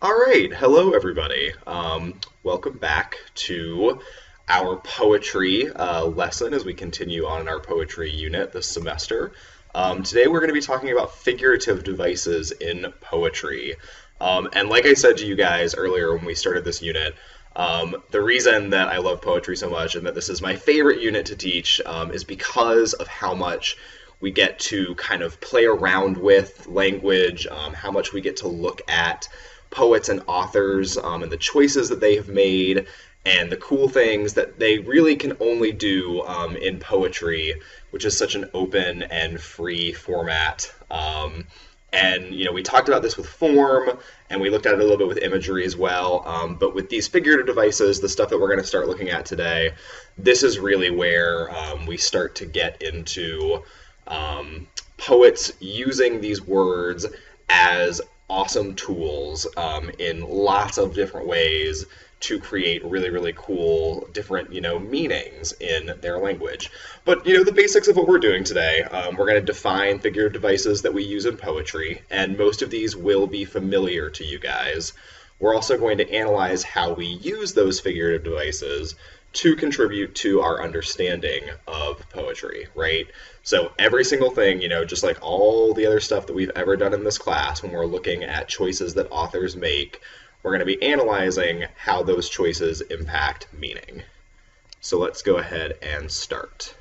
All right, hello everybody. Welcome back to our poetry lesson as we continue on in our poetry unit this semester. Today we're going to be talking about figurative devices in poetry. And like I said to you guys earlier when we started this unit, the reason that I love poetry so much and that this is my favorite unit to teach is because of how much we get to kind of play around with language, how much we get to look at poets and authors and the choices that they have made and the cool things that they really can only do in poetry, which is such an open and free format. And we talked about this with form, and we looked at it a little bit with imagery as well. But with these figurative devices, the stuff that we're going to start looking at today, this is really where we start to get into poets using these words as awesome tools in lots of different ways to create really, really cool different, meanings in their language. But, the basics of what we're doing today, we're going to define figurative devices that we use in poetry, and most of these will be familiar to you guys. We're also going to analyze how we use those figurative devices to contribute to our understanding of poetry, right? So every single thing, just like all the other stuff that we've ever done in this class, when we're looking at choices that authors make, we're going to be analyzing how those choices impact meaning. So let's go ahead and start.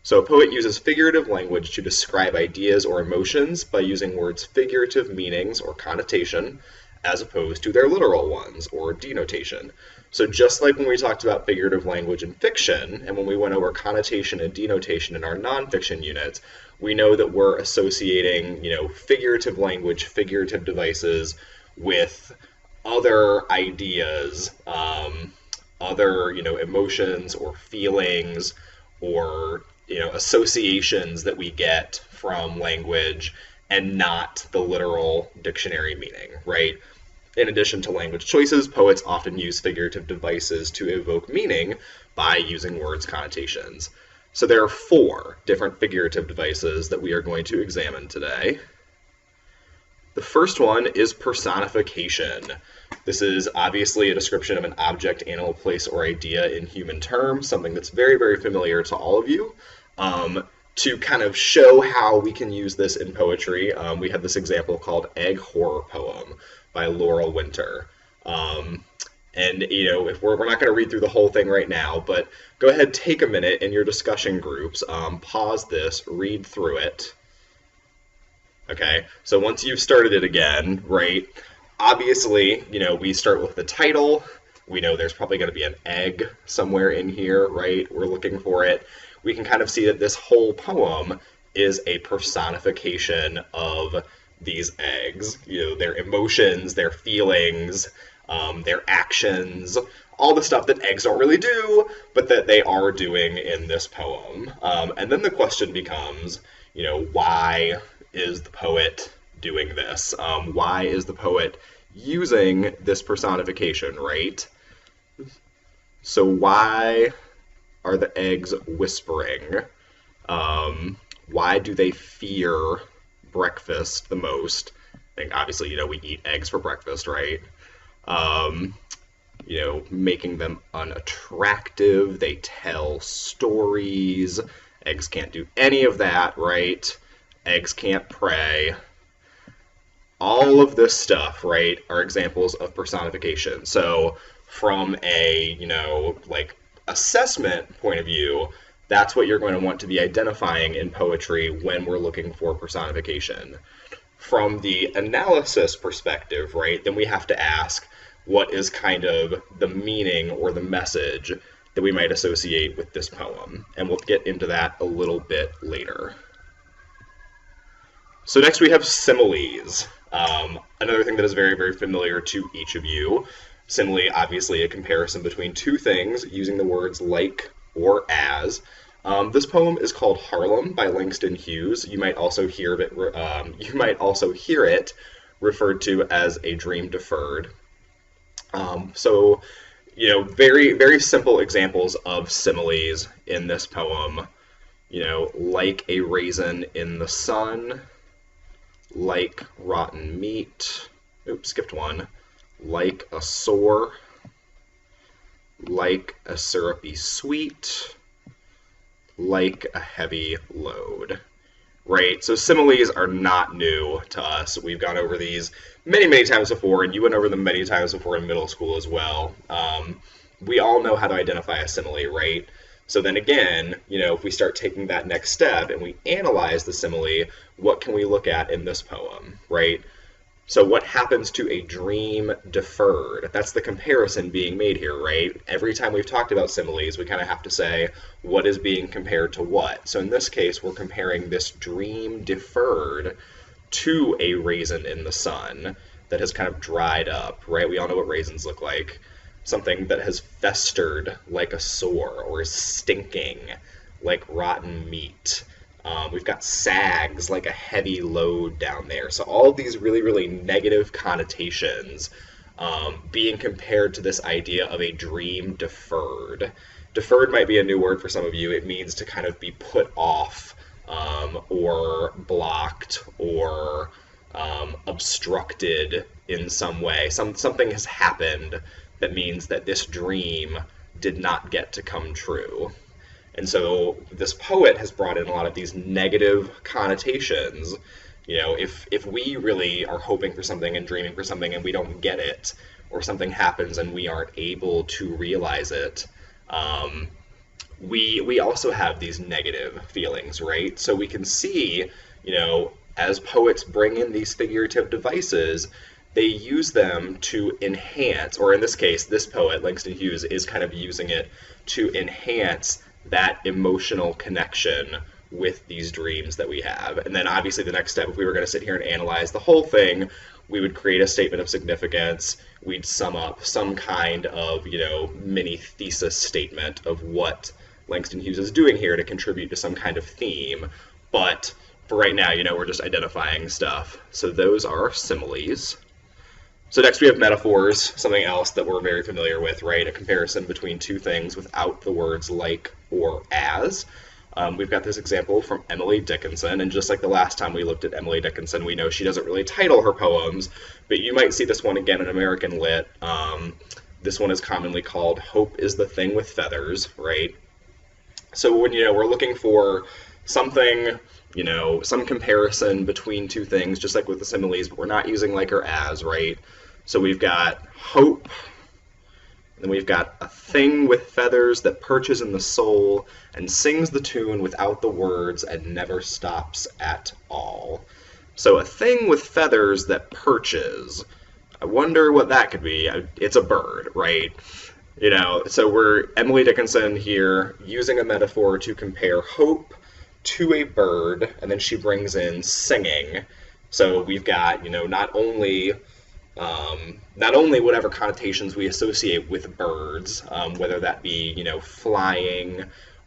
So a poet uses figurative language to describe ideas or emotions by using words' figurative meanings or connotation, as opposed to their literal ones, or denotation. So just like when we talked about figurative language in fiction, and when we went over connotation and denotation in our nonfiction units, we know that we're associating, figurative language, figurative devices with other ideas, other, emotions or feelings or, associations that we get from language and not the literal dictionary meaning, right? In addition to language choices, poets often use figurative devices to evoke meaning by using words' connotations. So there are 4 different figurative devices that we are going to examine today. The first one is personification. This is obviously a description of an object, animal, place, or idea in human terms, something that's very, very familiar to all of you. To kind of show how we can use this in poetry, we have this example called Egg Horror Poem by Laurel Winter. And, if we're not going to read through the whole thing right now, but go ahead, take a minute in your discussion groups, pause this, read through it. Okay, so once you've started it again, right, obviously, we start with the title. We know there's probably going to be an egg somewhere in here, right? We're looking for it. We can kind of see that this whole poem is a personification of these eggs, their emotions, their feelings, their actions, all the stuff that eggs don't really do, but that they are doing in this poem. And then the question becomes, why is the poet doing this? Why is the poet using this personification, right? So why are the eggs whispering? Why do they fear breakfast the most? I think obviously, we eat eggs for breakfast, right? Making them unattractive. They tell stories. Eggs can't do any of that, right? Eggs can't pray. All of this stuff, right, are examples of personification. So from a, assessment point of view, that's what you're going to want to be identifying in poetry when we're looking for personification. From the analysis perspective, right, then we have to ask what is kind of the meaning or the message that we might associate with this poem. And we'll get into that a little bit later. So next we have similes. Another thing that is very, very familiar to each of you. Simile, obviously, a comparison between 2 things using the words like or as. This poem is called Harlem by Langston Hughes. You might also hear it referred to as a dream deferred. So, very, very simple examples of similes in this poem. Like a raisin in the sun, like rotten meat. Oops, skipped one. like a sore, like a syrupy sweet, like a heavy load. Right? So similes are not new to us. We've gone over these many, many times before, and you went over them many times before in middle school as well. We all know how to identify a simile, right? So then again, if we start taking that next step and we analyze the simile, what can we look at in this poem, right? So what happens to a dream deferred? That's the comparison being made here, right? Every time we've talked about similes, we kind of have to say, what is being compared to what? So in this case, we're comparing this dream deferred to a raisin in the sun that has kind of dried up, right? We all know what raisins look like. Something that has festered like a sore or is stinking like rotten meat. We've got sags, like a heavy load down there. So all of these really, really negative connotations being compared to this idea of a dream deferred. Deferred might be a new word for some of you. It means to kind of be put off or blocked or obstructed in some way. Something has happened that means that this dream did not get to come true. And so this poet has brought in a lot of these negative connotations. If we really are hoping for something and dreaming for something and we don't get it, or something happens and we aren't able to realize it, we also have these negative feelings, right? So we can see, as poets bring in these figurative devices, they use them to enhance, or in this case, this poet, Langston Hughes, is kind of using it to enhance that emotional connection with these dreams that we have. And then obviously the next step, if we were going to sit here and analyze the whole thing, we would create a statement of significance. We'd sum up some kind of, mini thesis statement of what Langston Hughes is doing here to contribute to some kind of theme. But for right now, we're just identifying stuff. So those are similes. So next we have metaphors, something else that we're very familiar with, right? A comparison between two things without the words like or as. We've got this example from Emily Dickinson, and just like the last time we looked at Emily Dickinson, we know she doesn't really title her poems, but you might see this one again in American Lit. This one is commonly called Hope is the Thing with Feathers, right? So when, we're looking for something, some comparison between two things, just like with the similes, but we're not using like or as, right? So we've got hope, and then we've got a thing with feathers that perches in the soul and sings the tune without the words and never stops at all. So a thing with feathers that perches. I wonder what that could be. It's a bird, right? So we're Emily Dickinson here using a metaphor to compare hope to a bird, and then she brings in singing. So we've got, not only whatever connotations we associate with birds, whether that be, flying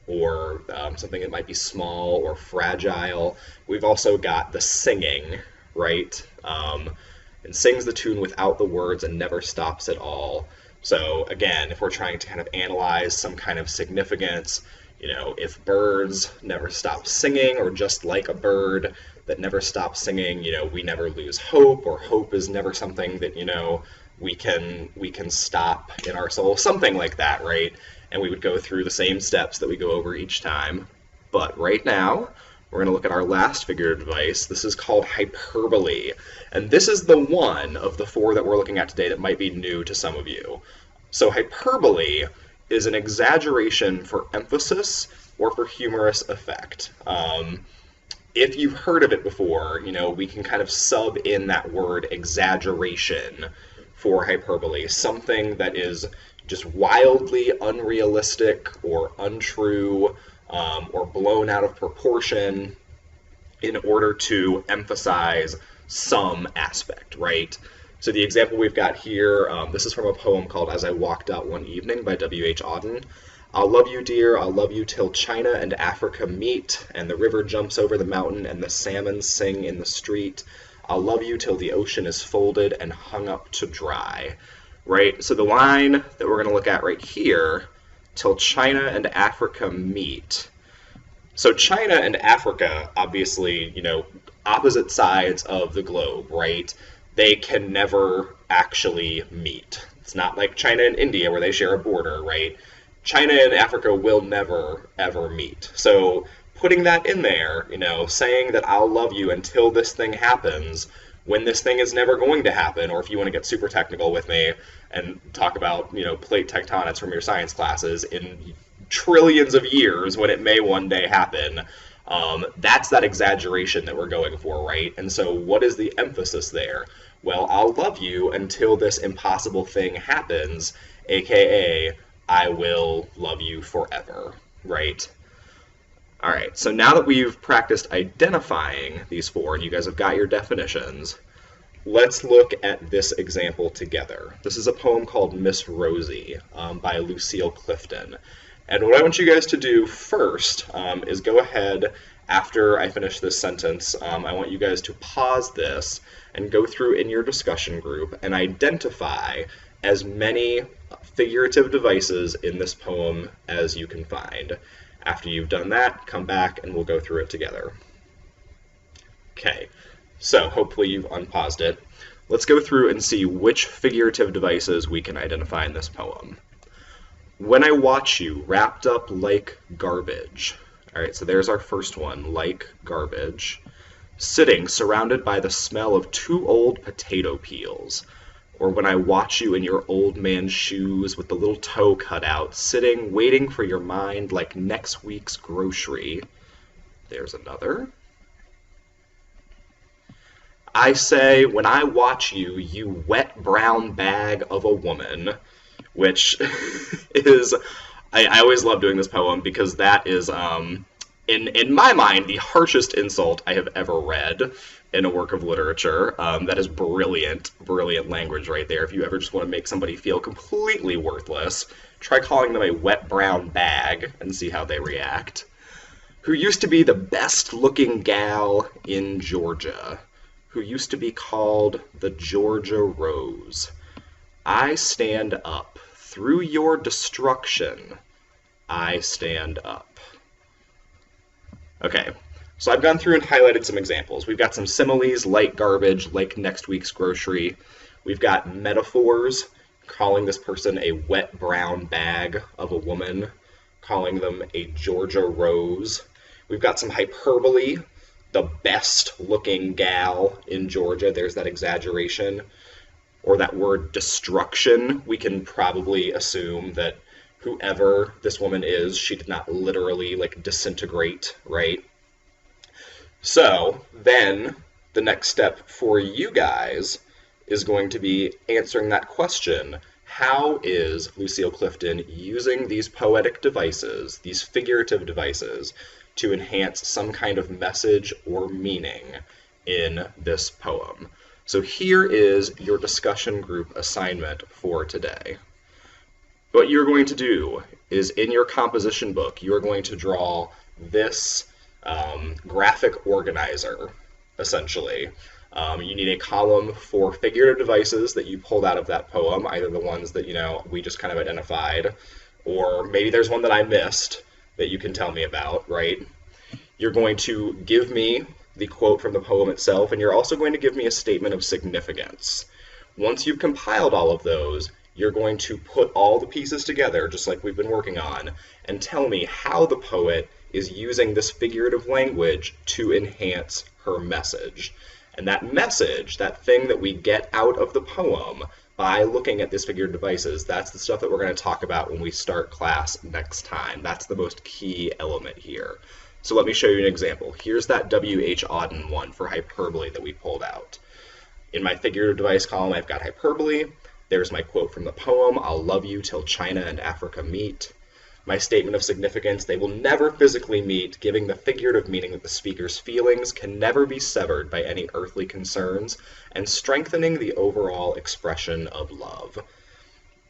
or something that might be small or fragile. We've also got the singing, right? And sings the tune without the words and never stops at all. So again, if we're trying to kind of analyze some kind of significance, if birds never stop singing, or just like a bird that never stops singing, we never lose hope, or hope is never something that, we can stop in our soul, something like that, right? And we would go through the same steps that we go over each time. But right now, we're going to look at our last figurative device. This is called hyperbole. And this is the one of the four that we're looking at today that might be new to some of you. So hyperbole is an exaggeration for emphasis or for humorous effect. If you've heard of it before, we can kind of sub in that word exaggeration for hyperbole, something that is just wildly unrealistic or untrue or blown out of proportion in order to emphasize some aspect, right? So the example we've got here, this is from a poem called As I Walked Out One Evening by W.H. Auden. I'll love you, dear, I'll love you till China and Africa meet, and the river jumps over the mountain, and the salmon sing in the street. I'll love you till the ocean is folded and hung up to dry, right? So the line that we're going to look at right here, till China and Africa meet. So China and Africa, obviously, opposite sides of the globe, right? they can never actually meet. It's not like China and India where they share a border, right? China and Africa will never, ever meet. So putting that in there, saying that I'll love you until this thing happens, when this thing is never going to happen, or if you want to get super technical with me and talk about, plate tectonics from your science classes, in trillions of years when it may one day happen, that's that exaggeration that we're going for, right? And so what is the emphasis there? Well, I'll love you until this impossible thing happens, aka I will love you forever, right? All right, so now that we've practiced identifying these four and you guys have got your definitions, let's look at this example together. This is a poem called Miss Rosie by Lucille Clifton. And what I want you guys to do first is go ahead, after I finish this sentence, I want you guys to pause this and go through in your discussion group and identify as many figurative devices in this poem as you can find. After you've done that, come back and we'll go through it together. Okay, so hopefully you've unpaused it. Let's go through and see which figurative devices we can identify in this poem. When I watch you wrapped up like garbage. All right, so there's our first one, like garbage. Sitting surrounded by the smell of 2 old potato peels. Or when I watch you in your old man's shoes with the little toe cut out, sitting, waiting for your mind like next week's grocery. There's another. I say, when I watch you, you wet brown bag of a woman, which is, I always love doing this poem because that is, in my mind, the harshest insult I have ever read in a work of literature. That is brilliant, brilliant language right there. If you ever just want to make somebody feel completely worthless, try calling them a wet brown bag and see how they react. Who used to be the best looking gal in Georgia, who used to be called the Georgia Rose. I stand up. Through your destruction, I stand up. Okay, so I've gone through and highlighted some examples. We've got some similes, like garbage, like next week's grocery. We've got metaphors, calling this person a wet brown bag of a woman, calling them a Georgia Rose. We've got some hyperbole, the best looking gal in Georgia. There's that exaggeration. Or that word destruction. We can probably assume that whoever this woman is, she did not literally disintegrate, right? So then the next step for you guys is going to be answering that question. How is Lucille Clifton using these poetic devices, these figurative devices, to enhance some kind of message or meaning in this poem? So here is your discussion group assignment for today. What you're going to do is in your composition book, you're going to draw this graphic organizer, essentially. You need a column for figurative devices that you pulled out of that poem, either the ones that, we just kind of identified, or maybe there's one that I missed that you can tell me about, right? You're going to give me the quote from the poem itself, and you're also going to give me a statement of significance. Once you've compiled all of those, you're going to put all the pieces together, just like we've been working on, and tell me how the poet is using this figurative language to enhance her message. And that message, that thing that we get out of the poem by looking at these figurative devices, that's the stuff that we're going to talk about when we start class next time. That's the most key element here. So let me show you an example. Here's that W.H. Auden one for hyperbole that we pulled out. In my figurative device column, I've got hyperbole. There's my quote from the poem, I'll love you till China and Africa meet. My statement of significance, they will never physically meet, giving the figurative meaning that the speaker's feelings can never be severed by any earthly concerns, and strengthening the overall expression of love.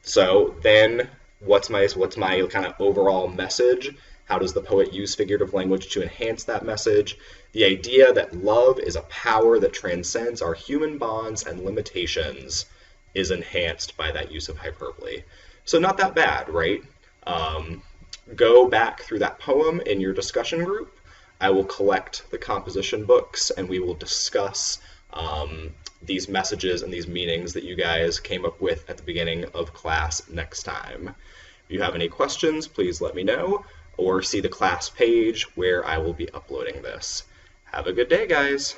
So then, what's my kind of overall message? How does the poet use figurative language to enhance that message? The idea that love is a power that transcends our human bonds and limitations is enhanced by that use of hyperbole. So not that bad, right? Go back through that poem in your discussion group. I will collect the composition books and we will discuss these messages and these meanings that you guys came up with at the beginning of class next time. If you have any questions, please let me know, or see the class page where I will be uploading this. Have a good day, guys!